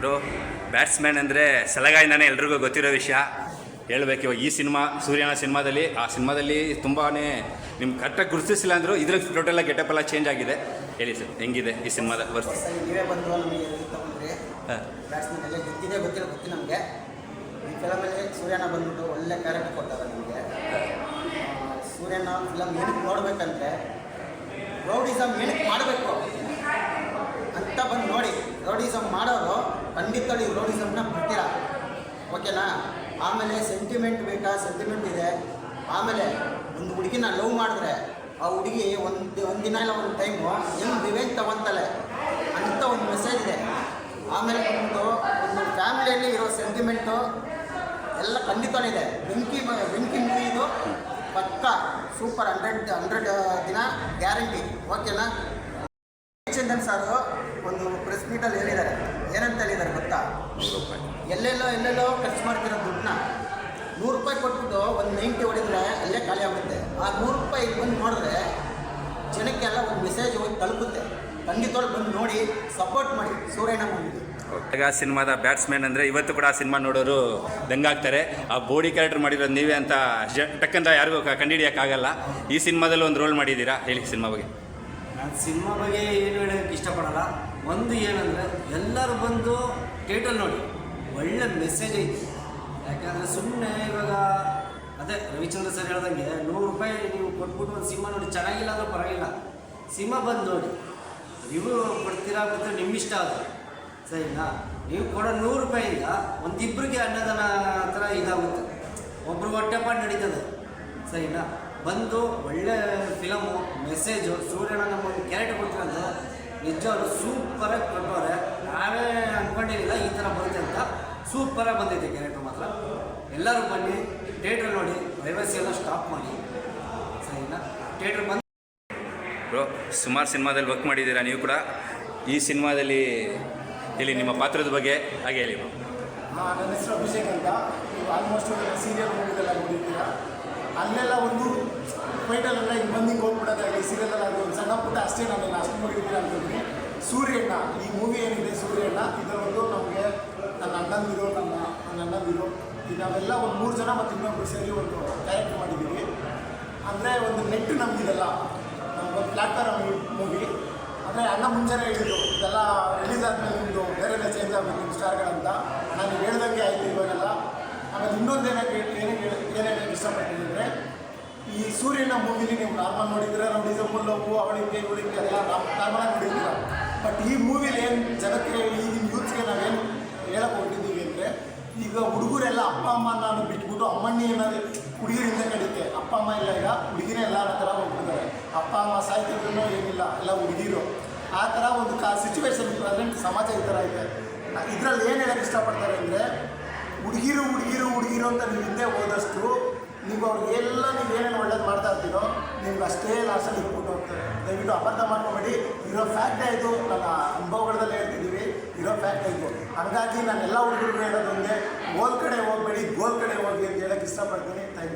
Bro, batsman ಅಂದರೆ ಸಲಗಾಯಿಂದಾನೆ ಎಲ್ರಿಗೂ ಗೊತ್ತಿರೋ ವಿಷಯ. ಹೇಳ್ಬೇಕು ಇವಾಗ ಈ ಸೂರ್ಯನ ಸಿನಿಮಾದಲ್ಲಿ ತುಂಬಾ ನಿಮ್ಗೆ ಕರೆಕ್ಟಾಗಿ ಗುರುತಿಸಿಲ್ಲ ಅಂದರೂ ಇದ್ರಲ್ಲಿ ಟೋಟಲಾಗಿ ಗೆಟಪ್ ಎಲ್ಲ ಚೇಂಜ್ ಆಗಿದೆ. ಹೇಳಿ ಸರ್, ಹೆಂಗಿದೆ ಈ ಸಿನಿಮಾದ ವರ್ಸ್? ನೀವೇ ಬಂದು ನಮಗೆ ತಗೊಂಡ್ರಿ ಬ್ಯಾಟ್ಸ್ಮನ್ ಎಲ್ಲ ಗೊತ್ತಿಲ್ಲ ನಮಗೆ. ಈ ಫಿಲಮಲ್ಲಿ ಸೂರ್ಯನ ಬಂದ್ಬಿಟ್ಟು ಒಳ್ಳೆ ಕ್ಯಾರೆಕ್ಟರ್ ಕೊಡ್ತಾರೆ ನಮಗೆ. ಸೂರ್ಯನ ಫಿಲಮ್ ಏನಕ್ಕೆ ನೋಡ್ಬೇಕಂದ್ರೆ ರೌಡಿಸಮ್ ಏನಕ್ಕೆ ಮಾಡಬೇಕು ಅಂತ ಬಂದು ನೋಡಿ. ರೌಡಿಸಮ್ ಮಾಡೋರು ಖಂಡಿತವಾಗಿ ರೌಡಿಸಮ್ನ ಬಿಡ್ತೀರ, ಓಕೆನಾ? ಆಮೇಲೆ ಸೆಂಟಿಮೆಂಟ್ ಬೇಕಾ? ಸೆಂಟಿಮೆಂಟ್ ಇದೆ. ಆಮೇಲೆ ಒಂದು ಹುಡುಗಿನ ಲವ್ ಮಾಡಿದ್ರೆ ಆ ಹುಡುಗಿ ಒಂದಿನ ಇಲ್ಲ ಒಂದು ಟೈಮು ಹೆಂಗೆ ರಿವೆಂಜ್ ತಗೊತಾಳೆ ಅಂತ ಒಂದು ಮೆಸೇಜ್ ಇದೆ. ಆಮೇಲೆ ಒಂದು ಫ್ಯಾಮಿಲಿಯಲ್ಲಿ ಇರೋ ಸೆಂಟಿಮೆಂಟು ಎಲ್ಲ ಖಂಡಿತನಿದೆ. ಬೆಂಕಿ ಮೂವಿದು ಪಕ್ಕ ಸೂಪರ್ 100 ದಿನ ಗ್ಯಾರಂಟಿ, ಓಕೆನಾ? ಚಂದನ್ ಸಾರು ಒಂದು ಪ್ರೆಸ್ ಮೀಟಲ್ಲಿ ಹೇಳಿದ್ದಾರೆ. ಏನಂತ ಹೇಳಿದ್ದಾರೆ ಗೊತ್ತಾ? ಎಲ್ಲೆಲ್ಲೋ ಖರ್ಚು ಮಾಡ್ತಿರೋ ದುಡ್ಡನ್ನ ₹100 ಕೊಟ್ಬಿಟ್ಟು ಒಂದು 90 ಹೊಡಿದ್ರೆ ಅಲ್ಲೇ ಖಾಲಿ ಆಗುತ್ತೆ. ಆ ₹100 ಬಂದು ನೋಡಿದ್ರೆ ಜನಕ್ಕೆಲ್ಲ ಒಂದು ಮೆಸೇಜ್ ಹೋಗಿ ತಲುಪುತ್ತೆ. ಖಂಡಿತವಾಗಿ ಬಂದು ನೋಡಿ, ಸಪೋರ್ಟ್ ಮಾಡಿ ಸೂರ್ಯನ ಮೂವಿಗೆ. ಈಗ ಸಿನಿಮಾದ ಬ್ಯಾಟ್ಸ್ಮನ್ ಅಂದರೆ ಇವತ್ತು ಕೂಡ ಆ ಸಿನಿಮಾ ನೋಡೋರು ದಂಗಾಗ್ತಾರೆ. ಆ ಬೋಡಿ ಕ್ಯಾರೆಕ್ಟರ್ ಮಾಡಿರೋದು ನೀವೇ ಅಂತ ಟಕ್ಕಂತ ಯಾರಿಗೂ ಕಂಡುಹಿಡಿಯೋಕ್ಕಾಗಲ್ಲ. ಈ ಸಿನಿಮಾದಲ್ಲಿ ಒಂದು ರೋಲ್ ಮಾಡಿದ್ದೀರಾ, ಹೇಳಿ ಸಿನಿಮಾ ಬಗ್ಗೆ. ನಾನು ಸಿನಿಮಾ ಬಗ್ಗೆ ಏನು ಹೇಳೋಕ್ಕೆ ಇಷ್ಟಪಡಲ್ಲ. ಒಂದು ಏನಂದರೆ ಎಲ್ಲರೂ ಬಂದು ಥಿಯೇಟರ್ ನೋಡಿ, ಒಳ್ಳೆ ಮೆಸೇಜ್ ಐತಿ. ಯಾಕಂದರೆ ಸುಮ್ಮನೆ ಇವಾಗ ಅದೇ ರವಿಚಂದ್ರ ಸರ್ ಹೇಳ್ದಂಗೆ ₹100 ನೀವು ಕೊಟ್ಬಿಟ್ಟು ಒಂದು ಸಿನಿಮಾ ನೋಡಿ, ಚೆನ್ನಾಗಿಲ್ಲ ಅಂದ್ರೆ ಪರವಾಗಿಲ್ಲ, ಸಿನಿಮಾ ಬಂದು ನೋಡಿ. ರಿವ್ಯೂ ಕೊಡ್ತೀರಾ ಮತ್ತು ನಿಮ್ಮಿಷ್ಟ ಅದು, ಸರಿನಾ? ನೀವು ಕೊಡೋ ₹100 ಒಂದಿಬ್ಬರಿಗೆ ಅನ್ನದಾನ ಥರ ಇದಾಗುತ್ತೆ, ಒಬ್ರು ಹೊಟ್ಟೆಪಾಡು ನಡೀತದೆ, ಸರಿನಾ? ಬಂದು ಒಳ್ಳೆ ಫಿಲಮು, ಮೆಸೇಜು, ಸೂರ್ಯನ ನಮ್ಮೊಂದು ಕ್ಯಾರೆಕ್ಟರ್ ಕೊಡ್ತಿರೋದು ನಿಜವಾಗ್ಲೂ ಸೂಪರಾಗಿ ಕೊಟ್ಟವ್ರೆ. ನಾವೇ ಅಂದ್ಕೊಂಡಿರಲಿಲ್ಲ ಈ ಥರ ಬರುತ್ತೆ ಅಂತ. ಸೂಪರಾಗಿ ಬಂದೈತೆ ಕ್ಯಾರೆಕ್ಟರ್ ಮಾತ್ರ. ಎಲ್ಲರೂ ಬನ್ನಿ, ಥಿಯೇಟ್ರ್ ನೋಡಿ, ಪ್ರೈವಸಿ ಎಲ್ಲ ಸ್ಟಾಪ್ ಮಾಡಿ, ಸರಿನಾ? ಥಿಯೇಟ್ರ್ ಬಂದು ಬ್ರೋ, ಸುಮಾರು ಸಿನಿಮಾದಲ್ಲಿ ವರ್ಕ್ ಮಾಡಿದ್ದೀರಾ ನೀವು ಕೂಡ. ಈ ಸಿನಿಮಾದಲ್ಲಿ ಹೇಳಿ ನಿಮ್ಮ ಪಾತ್ರದ ಬಗ್ಗೆ, ಹಾಗೆ ಹೇಳಿ ಬ್ರೋ. ನನ್ನ ಹೆಸರು ಅಭಿಷೇಕ್ ಅಂತ. ನೀವು ಆಲ್ಮೋಸ್ಟ್ ಸೀರಿಯಲ್ ಮೂವಿದೆಲ್ಲ ನೋಡಿದ್ದೀರಾ. ಅಲ್ಲೆಲ್ಲ ಒಂದು ಫೈಟಲ್ಲೆಲ್ಲ ಹಿಂಗೆ ಬಂದು ಹೋಗ್ಬಿಡೋದಾಗಲಿ, ಸೀರಿಯಲಲ್ಲಿ ಒಂದು ಸಣ್ಣ ಪುಟ್ಟ ಅಷ್ಟೇ ನಾನು ಅಷ್ಟು ನೋಡಿದ್ದೀರಾ ಅಂತಿದ್ದೀನಿ. ಸೂರ್ಯಣ್ಣ, ಈ ಮೂವಿ ಏನಿದೆ ಸೂರ್ಯಣ್ಣ, ಇದರೊಂದು ನಮಗೆ ನನ್ನ ಅಣ್ಣಂದಿರು ನಾವೆಲ್ಲ ಒಂದು 3 ಜನ ಮತ್ತು ಇನ್ನೊಬ್ಬರು ಸೇರಿ ಒಂದು ಕ್ಯಾರೆಕ್ಟರ್ ಮಾಡಿದ್ದೀವಿ. ಅಂದರೆ ಒಂದು ನೆಟ್ ನಮಗಿದೆಲ್ಲ ಒಂದು ಪ್ಲ್ಯಾಟ್ಫಾರ್ಮ್ ಮೂವಿ. ಅಂದರೆ ಅಣ್ಣ ಮುಂಚೆನೇ ಹೇಳಿದ್ರು ಇದೆಲ್ಲ ರಿಲೀಸ್ ಆದಮೇಲೆ ನಿಮ್ಮದು ಬೇರೆಲ್ಲ ಚೇಂಜ್ ಆಗಬೇಕು ನಿಮ್ಮ ಸ್ಟಾರ್ಗಳಂತ. ನಾನು ಹೇಳ್ದಂಗೆ ಆಯಿತು ಇವಾಗೆಲ್ಲ. ಆಮೇಲೆ ಇನ್ನೊಂದು ಏನೇನು ಇಷ್ಟಪಡ್ತೀನಿ ಅಂದರೆ, ಈ ಸೂರ್ಯನ ಮೂವಿಲಿ ನೀವು ನಾರ್ಮಲ್ ನೋಡಿದ್ರೆ ರೌಡಿಸಮ್, ಲವ್, ಅವಳಿಗೆ ಇವಳಿಗೆ ಎಲ್ಲ ನಾರ್ಮಲಾಗಿ ನೋಡಿದ್ದೀರ. ಬಟ್ ಈ ಮೂವಿಲಿ ಏನು ಜನಕ್ಕೆ, ಈಗಿನ ಯೂತ್ಸ್ಗೆ ನಾವೇನು ಹೇಳಕ್ಕೆ ಹೊರಟಿದ್ದೀವಿ ಅಂದರೆ, ಈಗ ಹುಡುಗರೆಲ್ಲ ಅಪ್ಪ ಅಮ್ಮ ನಾನು ಬಿಟ್ಬಿಟ್ಟು ಅಮ್ಮಣ್ಣಿ ಏನಾದ್ರು ಹುಡುಗಿರಿಂದ ಕಡಿತೆ, ಅಪ್ಪ ಅಮ್ಮ ಇಲ್ಲ, ಈಗ ಹುಡುಗಿನೇ ಎಲ್ಲ ಅನ್ನೋ ಥರ ಹೋಗ್ಬಿಟ್ಟಿದ್ದಾರೆ. ಅಪ್ಪ ಅಮ್ಮ ಸಾಯ್ತಿದ್ರು ಏನಿಲ್ಲ, ಎಲ್ಲ ಹುಡುಗಿರು. ಆ ಥರ ಒಂದು ಸಿಚುವೇಶನ್ ಪ್ರೆಸೆಂಟ್ ಸಮಾಜ ಈ ಥರ ಇದೆ. ಇದರಲ್ಲಿ ಏನು ಹೇಳಕ್ಕೆ ಇಷ್ಟಪಡ್ತಾರೆ ಅಂದರೆ, ಹುಡುಗಿರು ಅಂತ ನೀವು ಹಿಂದೆ ಹೋದಷ್ಟು ನೀವು ಅವ್ರಿಗೆಲ್ಲ ನೀವೇನೇನು ಒಳ್ಳೇದು ಮಾಡ್ತಾ ಇರ್ತೀರೋ ನಿಮ್ಗೆ ಅಷ್ಟೇ ಲಾಸ್ಟಲ್ಲಿ ಇಟ್ಬಿಟ್ಟು ಹೋಗ್ತಾರೆ. ದಯವಿಟ್ಟು ಅಪಾರ್ಥ ಮಾಡ್ಕೊಂಬೇಡಿ. ಇರೋ ಫ್ಯಾಕ್ಟೇ ಇದು, ನನ್ನ ಅನುಭವಗಳಲ್ಲೇ ಹೇಳ್ತಿದ್ದೀವಿ, ಇರೋ ಫ್ಯಾಕ್ಟೇ ಇದು. ಹಾಗಾಗಿ ನಾನು ಎಲ್ಲ ಹುಡುಗರಿಗೆ ಹೇಳೋದು ಒಂದೇ, ಗೋಲ್ ಕಡೆ ಹೋಗಬೇಡಿ, ಗೋಲ್ ಕಡೆ ಹೋಗಿ ಅಂತ ಹೇಳಕ್ಕೆ ಇಷ್ಟಪಡ್ತೀನಿ. Thank you.